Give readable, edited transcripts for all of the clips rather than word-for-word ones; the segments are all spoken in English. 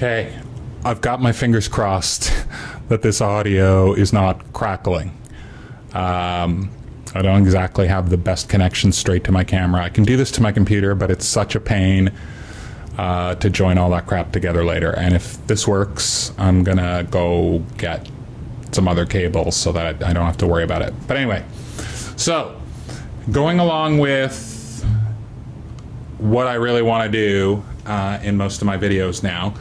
Okay, I've got my fingers crossed that this audio is not crackling. I don't exactly have the best connection straight to my camera. I can do this to my computer, but it's such a pain to join all that crap together later. And if this works, I'm gonna go get some other cables so that I don't have to worry about it. But anyway, so going along with what I really want to do in most of my videos now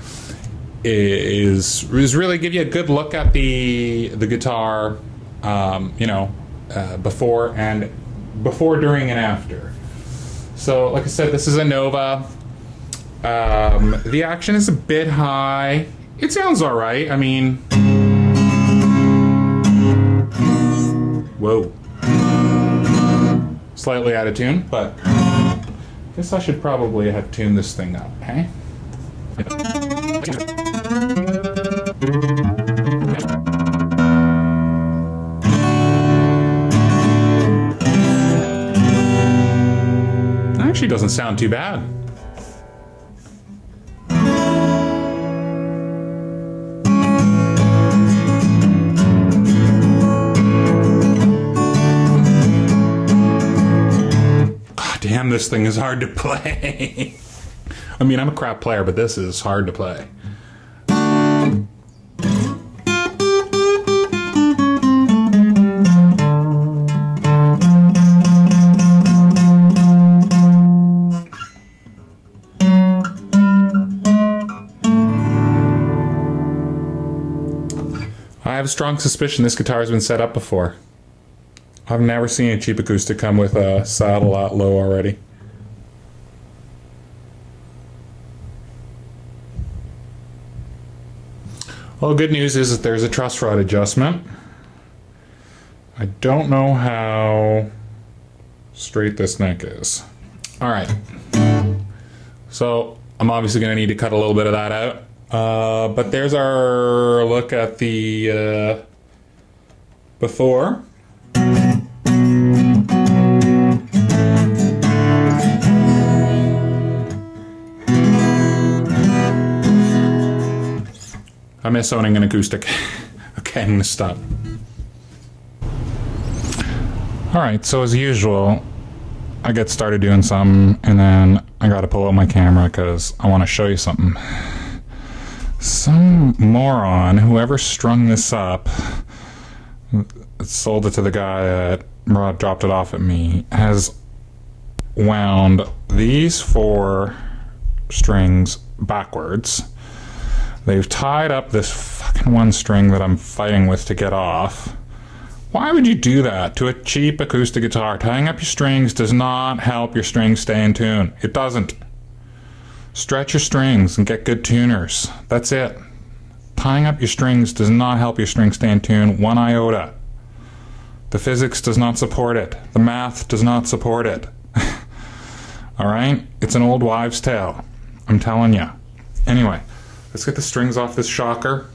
is really give you a good look at the guitar, you know, before, during, and after. So, like I said, this is a Nova. The action is a bit high. It sounds all right. I mean, whoa, slightly out of tune, but I guess I should probably have tuned this thing up, hey? Actually doesn't sound too bad. God damn, this thing is hard to play. I mean, I'm a crap player, but this is hard to play. I have a strong suspicion this guitar has been set up before. I've never seen a cheap acoustic come with a saddle that low already. Well, good news is that there's a truss rod adjustment. I don't know how straight this neck is. All right. So I'm obviously going to need to cut a little bit of that out. But there's our look at the before. I miss owning an acoustic. Okay, I'm gonna stop. Alright, so as usual, I get started doing something, and then I gotta pull out my camera because I want to show you something. Some moron, whoever strung this up, sold it to the guy that dropped it off at me, has wound these 4 strings backwards. They've tied up this fucking one string that I'm fighting with to get off. Why would you do that to a cheap acoustic guitar? Tying up your strings does not help your strings stay in tune. It doesn't. Stretch your strings and get good tuners. That's it. Tying up your strings does not help your strings stay in tune one iota. The physics does not support it. The math does not support it. Alright? It's an old wives' tale. I'm telling you. Anyway, let's get the strings off this shocker.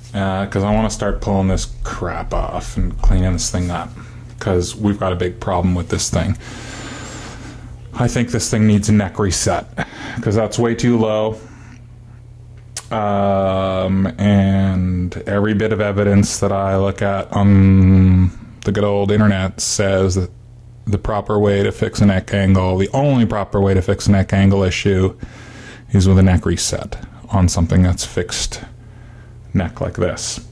Because I want to start pulling this crap off and cleaning this thing up. Because we've got a big problem with this thing. I think this thing needs a neck reset because that's way too low, and every bit of evidence that I look at on the good old internet says that the proper way to fix a neck angle, the only proper way to fix a neck angle issue, is with a neck reset on something that's fixed neck like this.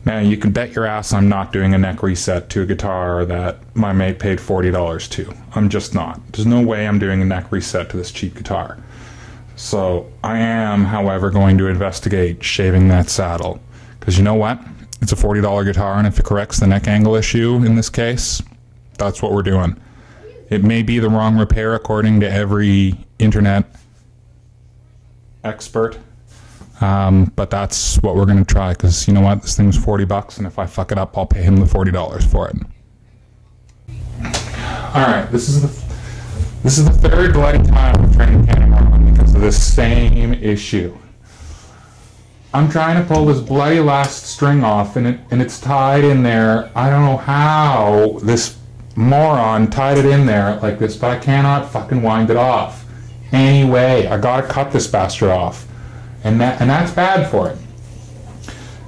Now, you can bet your ass I'm not doing a neck reset to a guitar that my mate paid $40 to. I'm just not. There's no way I'm doing a neck reset to this cheap guitar. So, I am, however, going to investigate shaving that saddle. Because you know what? It's a $40 guitar, and if it corrects the neck angle issue in this case, that's what we're doing. It may be the wrong repair according to every internet expert. But that's what we're going to try, because you know what? This thing was $40, and if I fuck it up, I'll pay him the $40 for it. Alright, this is the third bloody time I'm turning the camera on because of this same issue. I'm trying to pull this bloody last string off, and it's tied in there. I don't know how this moron tied it in there like this, but I cannot fucking wind it off. any way. I gotta cut this bastard off. And that's bad for it.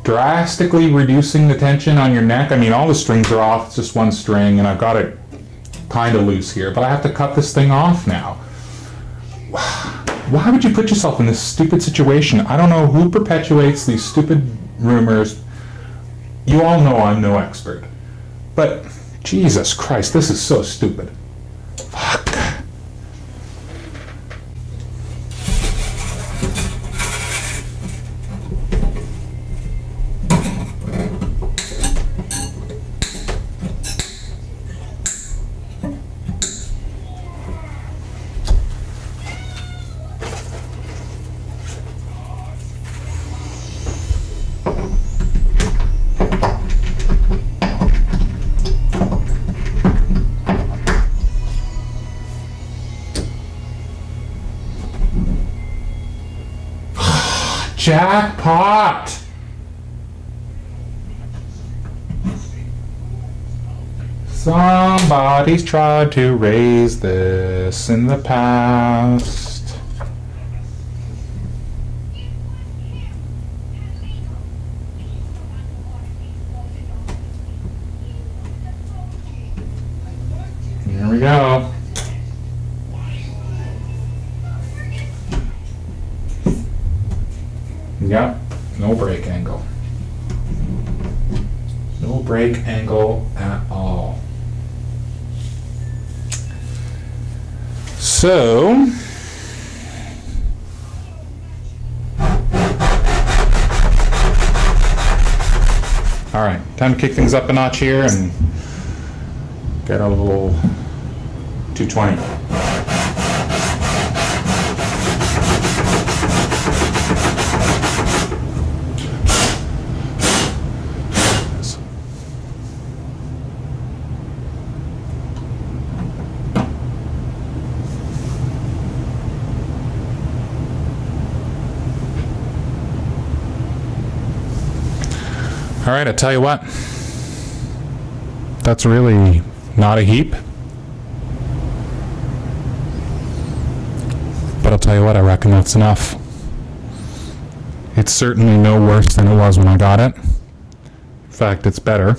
Drastically reducing the tension on your neck. I mean, all the strings are off, it's just one string, and I've got it kind of loose here, but I have to cut this thing off now. Why would you put yourself in this stupid situation? I don't know who perpetuates these stupid rumors. You all know I'm no expert. But, Jesus Christ, this is so stupid. Fuck. Jackpot! Somebody's tried to raise this in the past. Here we go. Yep, no break angle. No break angle at all. So, all right, time to kick things up a notch here and get a little 220. All right, I tell you what, that's really not a heap. But I'll tell you what, I reckon that's enough. It's certainly no worse than it was when I got it. In fact, it's better.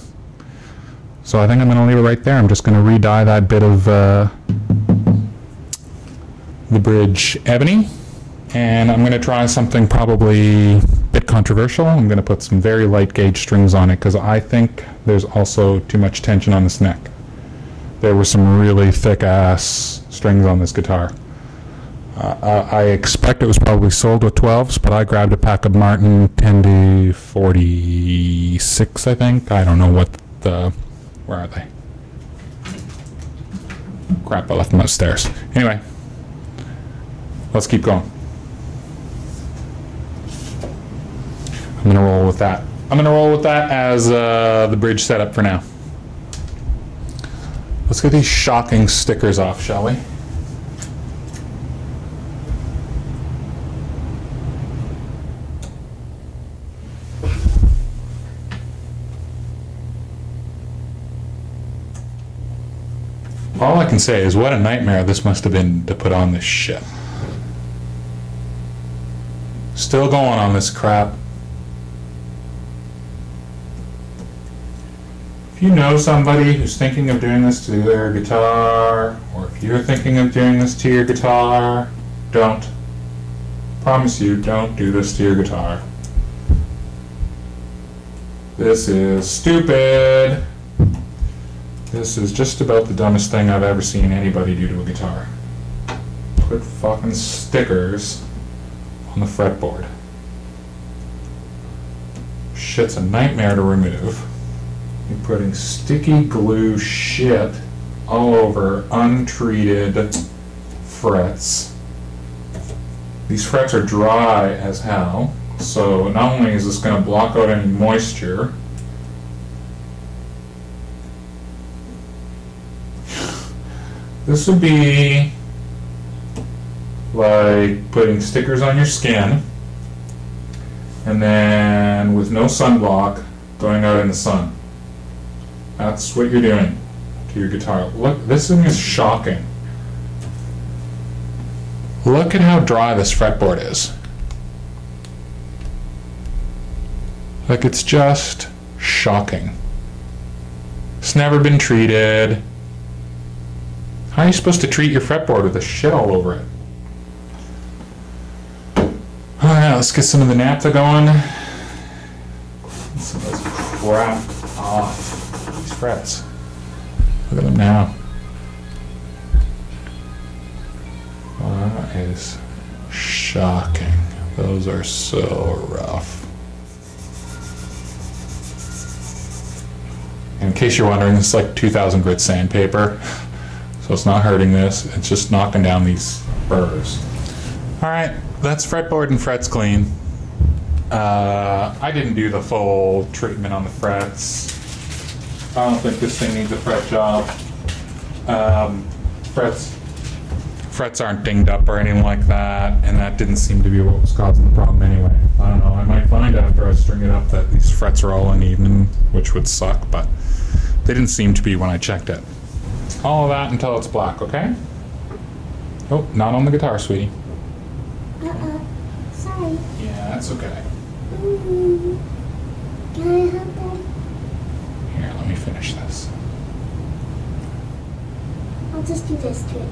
So I think I'm going to leave it right there. I'm just going to re-dye that bit of the bridge ebony. And I'm going to try something probably a bit controversial. I'm going to put some very light gauge strings on it because I think there's also too much tension on this neck. There were some really thick ass strings on this guitar. I expect it was probably sold with 12s, but I grabbed a pack of Martin 10 to 46, I think. I don't know what the... Where are they? Crap, I left them upstairs. Anyway, let's keep going. I'm going to roll with that. I'm going to roll with that as the bridge setup for now. Let's get these shocking stickers off, shall we? All I can say is what a nightmare this must have been to put on this shit. Still going on this crap. If you know somebody who's thinking of doing this to their guitar, or if you're thinking of doing this to your guitar, don't. Promise you, don't do this to your guitar. This is stupid. This is just about the dumbest thing I've ever seen anybody do to a guitar. Put fucking stickers on the fretboard. Shit's a nightmare to remove. You're putting sticky glue shit all over untreated frets. These frets are dry as hell, so not only is this going to block out any moisture, this would be like putting stickers on your skin and then with no sunblock going out in the sun. That's what you're doing to your guitar. Look, this thing is shocking. Look at how dry this fretboard is. Like, it's just shocking. It's never been treated. How are you supposed to treat your fretboard with the shit all over it? Alright, let's get some of the naphtha going. Get some of this crap off these frets. Look at them now. Well, that is shocking. Those are so rough. In case you're wondering, it's like 2,000 grit sandpaper. So it's not hurting this, it's just knocking down these burrs. Alright, that's fretboard and frets clean. I didn't do the full treatment on the frets. I don't think this thing needs a fret job. Frets aren't dinged up or anything like that, and that didn't seem to be what was causing the problem anyway. I don't know, I might find after I string it up that these frets are all uneven, which would suck, but they didn't seem to be when I checked it. All of that until it's black, okay? Oh, not on the guitar, sweetie. Sorry. Yeah, that's okay. Can I help them? Here, let me finish this. I'll just do this to it.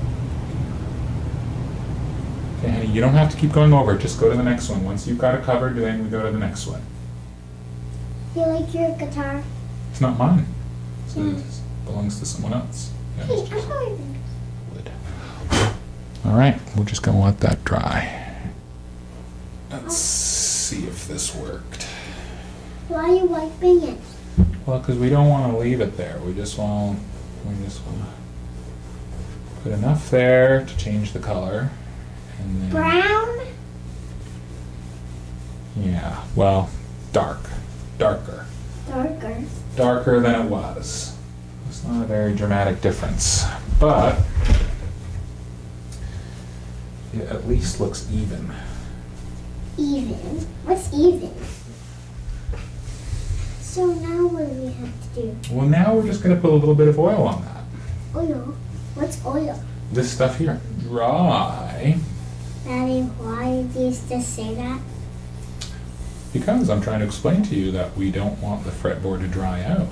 Okay, honey, you don't have to keep going over. Just go to the next one. Once you've got it covered, then we go to the next one. You like your guitar? It's not mine. Yeah. It belongs to someone else. Yeah, Hey, it's I'm just going. wood. All right, we're just gonna let that dry. Let's see if this worked. Why are you wiping it? Well, because we don't want to leave it there. We just want to put enough there to change the color. And then, Brown? yeah, well, darker. Darker. Darker than it was. It's not a very dramatic difference, but it at least looks even. Even? What's even? So now what do we have to do? Well, now we're just going to put a little bit of oil on that. Oil? What's oil? This stuff here. Dry. Daddy, why do you just say that? Because I'm trying to explain to you that we don't want the fretboard to dry out.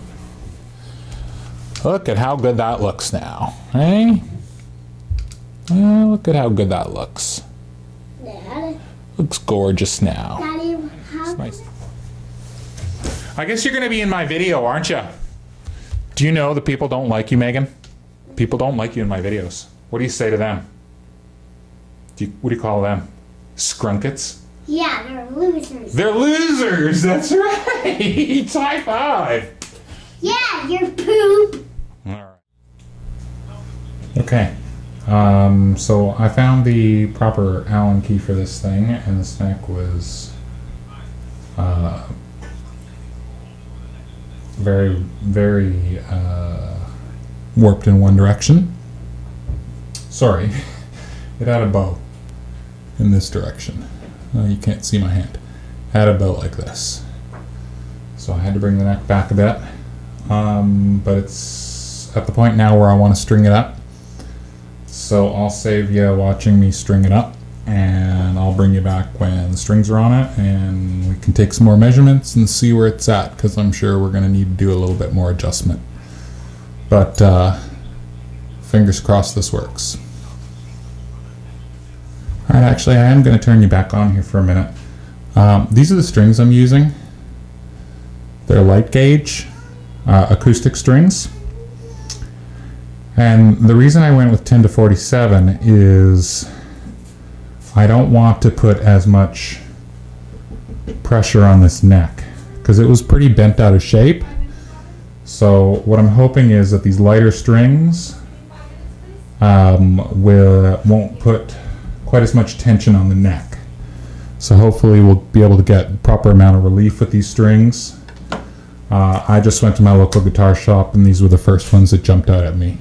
Look at how good that looks now, hey? Look at how good that looks. Dad? Looks gorgeous now. Daddy, how? It's nice. I guess you're going to be in my video, aren't you? Do you know that people don't like you, Megan? People don't like you in my videos. What do you say to them? What do you call them? Skrunkets? Yeah, they're losers. They're losers! That's right! High five! Yeah, you're poop. Alright. Okay. So I found the proper Allen key for this thing, and this neck was very, very warped in one direction. Sorry, it had a bow in this direction. You can't see my hand. It had a bow like this. So I had to bring the neck back a bit. But it's at the point now where I want to string it up. So I'll save you watching me string it up, and I'll bring you back when the strings are on it, and we can take some more measurements and see where it's at, because I'm sure we're going to need to do a little bit more adjustment. But fingers crossed this works. Alright, actually I am going to turn you back on here for a minute. These are the strings I'm using. They're light gauge acoustic strings. And the reason I went with 10 to 47 is I don't want to put as much pressure on this neck, because it was pretty bent out of shape. So what I'm hoping is that these lighter strings won't put quite as much tension on the neck. So hopefully we'll be able to get proper amount of relief with these strings. I just went to my local guitar shop, and these were the first ones that jumped out at me.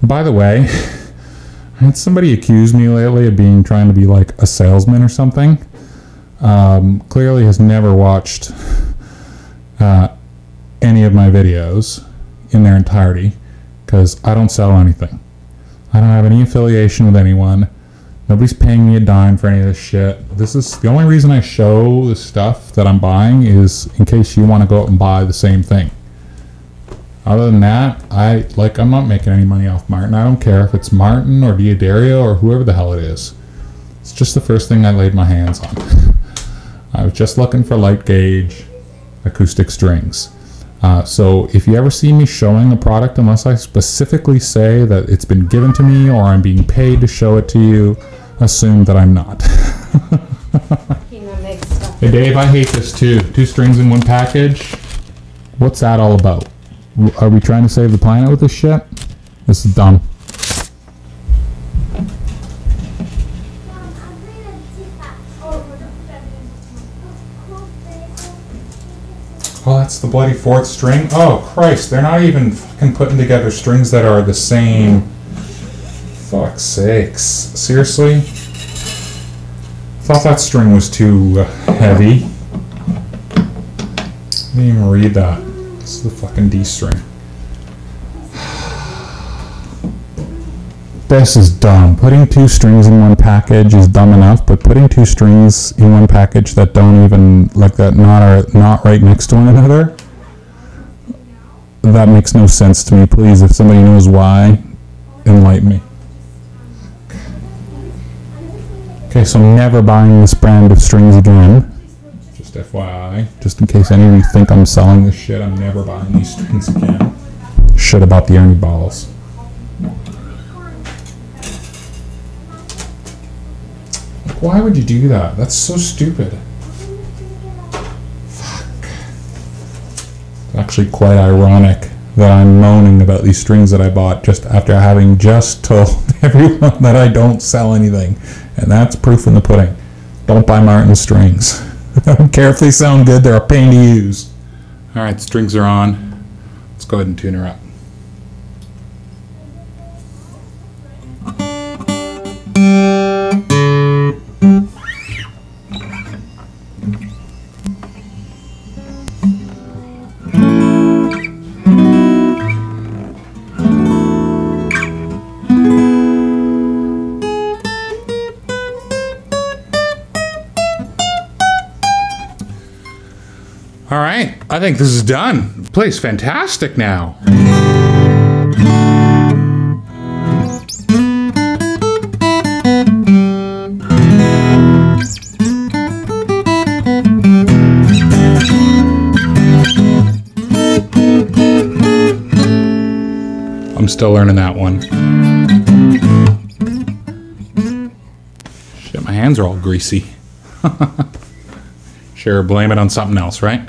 By the way, I had somebody accuse me lately of trying to be like a salesman or something. Clearly has never watched any of my videos in their entirety, because I don't sell anything. I don't have any affiliation with anyone. Nobody's paying me a dime for any of this shit. This is the only reason I show the stuff that I'm buying is in case you want to go out and buy the same thing. Other than that, I'm not making any money off Martin. I don't care if it's Martin or Diodario or whoever the hell it is. It's just the first thing I laid my hands on. I was just looking for light gauge acoustic strings. So if you ever see me showing a product, unless I specifically say that it's been given to me or I'm being paid to show it to you, assume that I'm not. Hey Dave, I hate this too. 2 strings in one package. What's that all about? Are we trying to save the planet with this shit? This is dumb. Oh, that's the bloody 4th string? Oh, Christ, they're not even fucking putting together strings that are the same. Fuck's sakes. Seriously? Thought that string was too heavy. Didn't even read that. This is the fucking D string. This is dumb. Putting 2 strings in one package is dumb enough, but putting 2 strings in one package that don't even, like that, are not right next to one another, that makes no sense to me. Please, if somebody knows why, enlighten me. Okay, so I'm never buying this brand of strings again. Just FYI, just in case any of you think I'm selling this shit, I'm never buying these strings again. Shit about the Ernie balls. Why would you do that? That's so stupid. Fuck. It's actually quite ironic that I'm moaning about these strings that I bought just after having just told everyone that I don't sell anything. And that's proof in the pudding. Don't buy Martin strings. I don't care if they sound good, they're a pain to use. Alright, strings are on. Let's go ahead and tune her up. All right, I think this is done. The play's fantastic now. I'm still learning that one. Shit, my hands are all greasy. Sure, blame it on something else, right?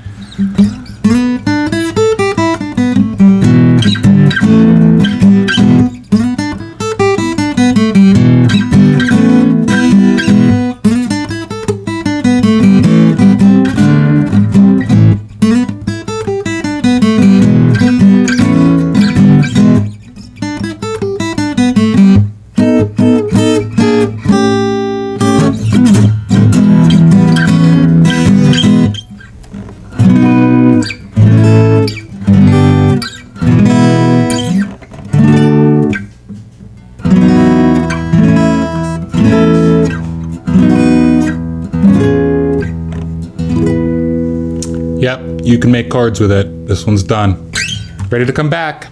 Yep, you can make chords with it. This one's done. Ready to come back.